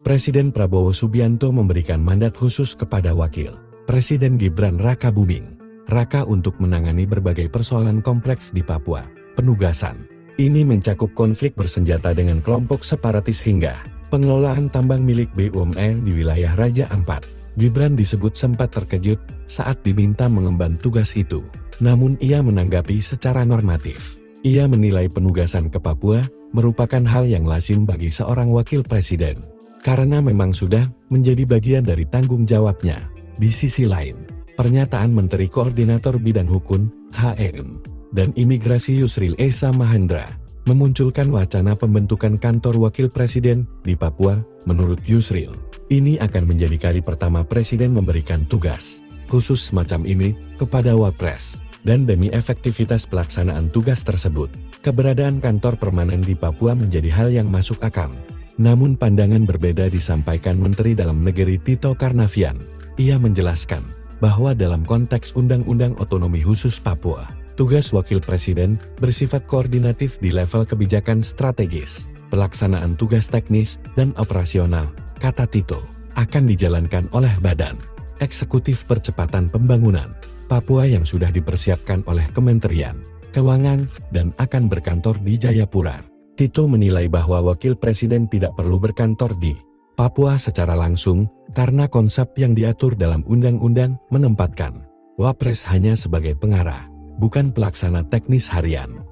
Presiden Prabowo Subianto memberikan mandat khusus kepada Wakil Presiden Gibran Rakabuming Raka untuk menangani berbagai persoalan kompleks di Papua. Penugasan ini mencakup konflik bersenjata dengan kelompok separatis hingga pengelolaan tambang milik BUMN di wilayah Raja Ampat. Gibran disebut sempat terkejut saat diminta mengemban tugas itu. Namun ia menanggapi secara normatif. Ia menilai penugasan ke Papua merupakan hal yang lazim bagi seorang wakil presiden, karena memang sudah menjadi bagian dari tanggung jawabnya. Di sisi lain, pernyataan Menteri Koordinator Bidang Hukum, HM, dan Imigrasi Yusril Esa Mahendra memunculkan wacana pembentukan kantor wakil presiden di Papua. Menurut Yusril, ini akan menjadi kali pertama presiden memberikan tugas khusus semacam ini kepada Wapres, dan demi efektivitas pelaksanaan tugas tersebut, keberadaan kantor permanen di Papua menjadi hal yang masuk akal. Namun pandangan berbeda disampaikan Menteri Dalam Negeri Tito Karnavian. Ia menjelaskan bahwa dalam konteks Undang-Undang Otonomi Khusus Papua, tugas wakil presiden bersifat koordinatif di level kebijakan strategis. Pelaksanaan tugas teknis dan operasional, kata Tito, akan dijalankan oleh Badan Eksekutif Percepatan Pembangunan Papua yang sudah dipersiapkan oleh Kementerian Keuangan dan akan berkantor di Jayapura. Tito menilai bahwa wakil presiden tidak perlu berkantor di Papua secara langsung, karena konsep yang diatur dalam undang-undang menempatkan Wapres hanya sebagai pengarah, bukan pelaksana teknis harian.